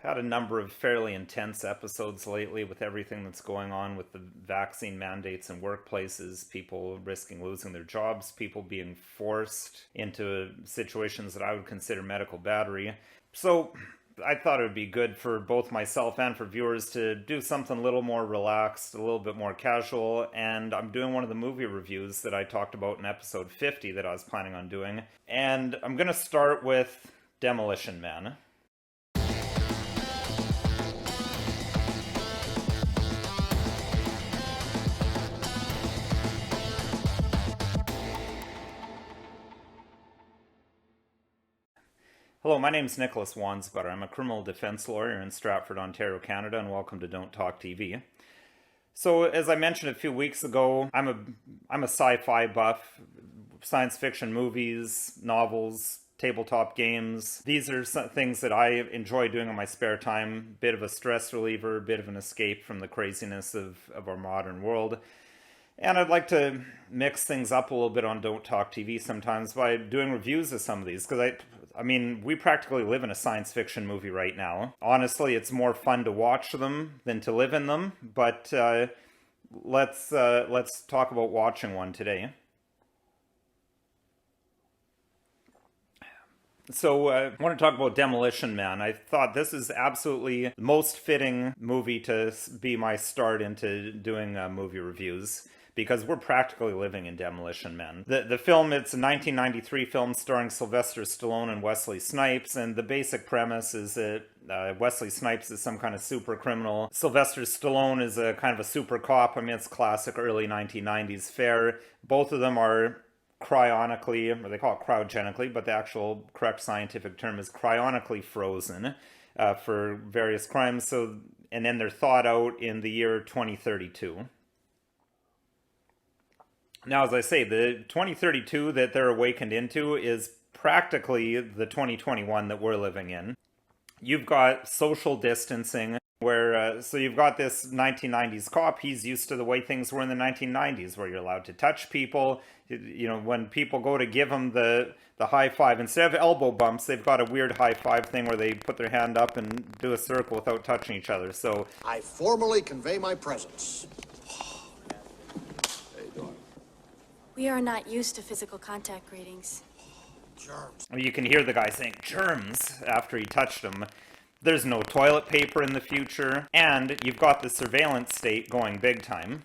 had a number of fairly intense episodes lately with everything that's going on with the vaccine mandates in workplaces, people risking losing their jobs, people being forced into situations that I would consider medical battery. So I thought it would be good for both myself and for viewers to do something a little more relaxed, a little bit more casual, and I'm doing one of the movie reviews that I talked about in episode 50 that I was planning on doing. And I'm going to start with Demolition Man. Hello, my name is Nicholas Wansbutter. I'm a criminal defense lawyer in Stratford, Ontario, Canada, and welcome to Don't Talk TV. So, as I mentioned a few weeks ago, I'm a sci-fi buff, science fiction movies, novels, tabletop games. These are some things that I enjoy doing in my spare time. Bit of a stress reliever, bit of an escape from the craziness of our modern world. And I'd like to mix things up a little bit on Don't Talk TV sometimes by doing reviews of some of these, because I mean, we practically live in a science fiction movie right now. Honestly, it's more fun to watch them than to live in them, but let's talk about watching one today. So I want to talk about Demolition Man. I thought this is absolutely the most fitting movie to be my start into doing movie reviews, because we're practically living in Demolition Man. The film, it's a 1993 film starring Sylvester Stallone and Wesley Snipes, and the basic premise is that Wesley Snipes is some kind of super criminal. Sylvester Stallone is a kind of a super cop. I mean, it's classic early 1990s fare. Both of them are cryonically, or they call it cryogenically, but the actual correct scientific term is cryonically frozen for various crimes. So, and then they're thawed out in the year 2032. Now, as I say, the 2032 that they're awakened into is practically the 2021 that we're living in. You've got social distancing, where, so you've got this 1990s cop, he's used to the way things were in the 1990s, where you're allowed to touch people. You know, when people go to give him the high five, instead of elbow bumps, they've got a weird high five thing where they put their hand up and do a circle without touching each other. So I formally convey my presence. We are not used to physical contact greetings. Germs. you can hear the guy saying germs after he touched them. There's no toilet paper in the future, and you've got the surveillance state going big time.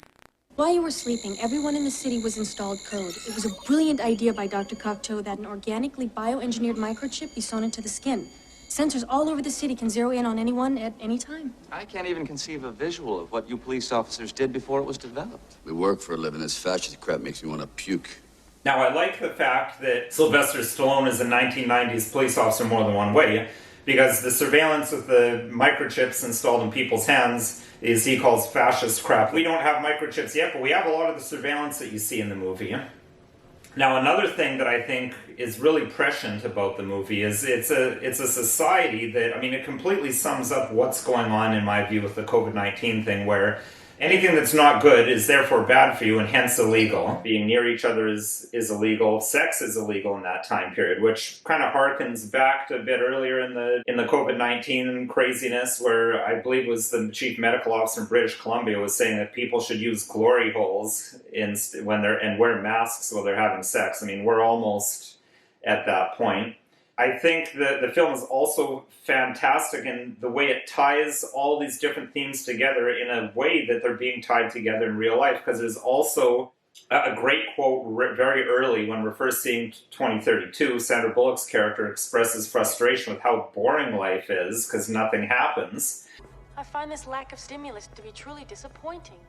While you were sleeping, everyone in the city was installed code. It was a brilliant idea by Dr. Cocteau that an organically bioengineered microchip be sewn into the skin. Sensors all over the city can zero in on anyone at any time. I can't even conceive a visual of what you police officers did before it was developed. We work for a living. This fascist crap makes me want to puke. Now, I like the fact that Sylvester Stallone is a 1990s police officer more than one way, because the surveillance with the microchips installed in people's hands is he calls fascist crap. We don't have microchips yet, but we have a lot of the surveillance that you see in the movie. Now, another thing that I think is really prescient about the movie is it's a society that, I mean, it completely sums up what's going on, in my view, with the COVID-19 thing, where anything that's not good is therefore bad for you and hence illegal. Being near each other is illegal. Sex is illegal in that time period, which kind of harkens back to a bit earlier in the COVID-19 craziness, where I believe it was the chief medical officer in British Columbia was saying that people should use glory holes when they're and wear masks while they're having sex. I mean, we're almost at that point. I think that the film is also fantastic in the way it ties all these different themes together in a way that they're being tied together in real life, because there's also a great quote very early when we're first seeing 2032. Sandra Bullock's character expresses frustration with how boring life is because nothing happens. I find this lack of stimulus to be truly disappointing.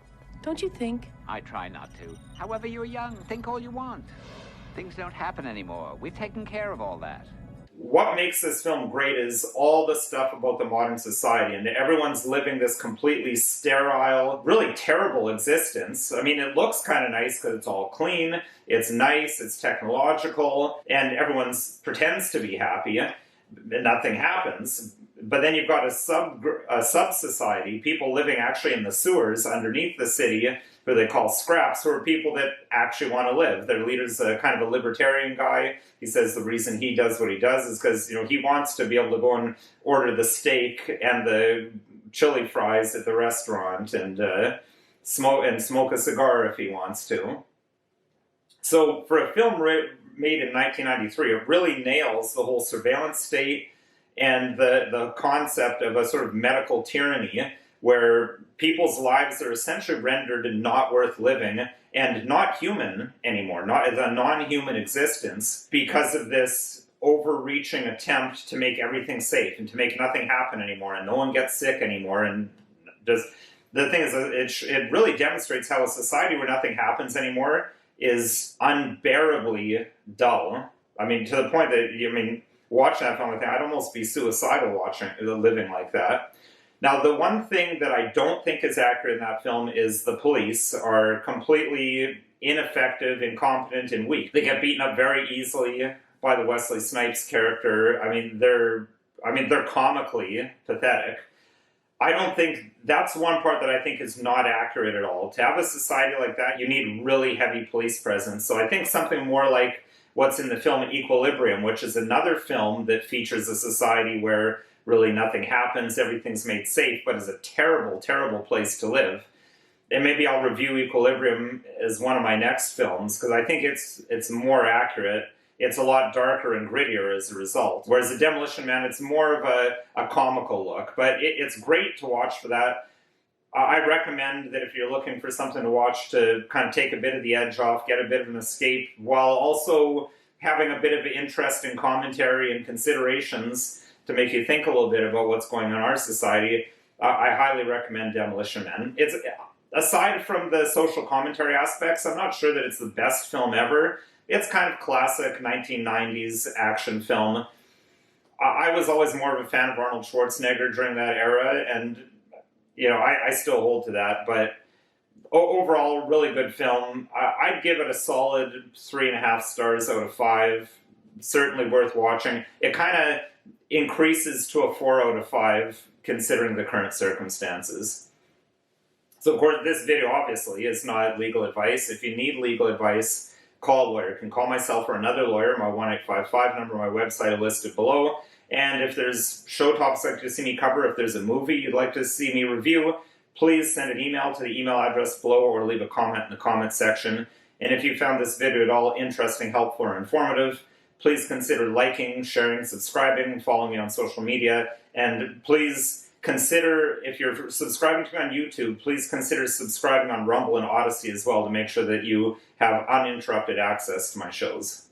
Don't you think? I try not to. However, you're young. Think all you want. Things don't happen anymore. We've taken care of all that. What makes this film great is all the stuff about the modern society, and everyone's living this completely sterile, really terrible existence. I mean, it looks kind of nice because it's all clean, it's nice, it's technological, and everyone pretends to be happy, and nothing happens. But then you've got a sub-society, people living actually in the sewers underneath the city, who they call scraps, who are people that actually want to live. Their leader's kind of a libertarian guy. He says the reason he does what he does is because, you know, he wants to be able to go and order the steak and the chili fries at the restaurant and smoke a cigar if he wants to. So for a film made in 1993, it really nails the whole surveillance state and the concept of a sort of medical tyranny where people's lives are essentially rendered not worth living and not human anymore, not as a non-human existence, because of this overreaching attempt to make everything safe and to make nothing happen anymore and no one gets sick anymore. And the thing is, it really demonstrates how a society where nothing happens anymore is unbearably dull. I mean, to the point that, watching that film, I'd almost be suicidal living like that. Now, the one thing that I don't think is accurate in that film is the police are completely ineffective, incompetent, and weak. They get beaten up very easily by the Wesley Snipes character. They're comically pathetic. I don't think that's one part that I think is not accurate at all. To have a society like that, you need really heavy police presence. So I think something more like what's in the film Equilibrium, which is another film that features a society where really nothing happens, everything's made safe, but is a terrible, terrible place to live. And maybe I'll review Equilibrium as one of my next films, because I think it's more accurate. It's a lot darker and grittier as a result. Whereas The Demolition Man, it's more of a comical look. But it's great to watch for that. I recommend that if you're looking for something to watch to kind of take a bit of the edge off, get a bit of an escape, while also having a bit of interest in commentary and considerations to make you think a little bit about what's going on in our society, I highly recommend Demolition Man. It's, aside from the social commentary aspects, I'm not sure that it's the best film ever. It's kind of classic 1990s action film. I was always more of a fan of Arnold Schwarzenegger during that era, and I still hold to that. But overall, really good film. I'd give it a solid 3.5 stars out of 5. Certainly worth watching. It kind of increases to a 4 out of 5 considering the current circumstances. So, of course, this video obviously is not legal advice. If you need legal advice, call a lawyer. You can call myself or another lawyer. My 1-855 number, my website are listed below. And if there's show topics you'd like to see me cover, if there's a movie you'd like to see me review, please send an email to the email address below or leave a comment in the comment section. And if you found this video at all interesting, helpful, or informative, please consider liking, sharing, subscribing, and following me on social media. And please consider, if you're subscribing to me on YouTube, please consider subscribing on Rumble and Odyssey as well to make sure that you have uninterrupted access to my shows.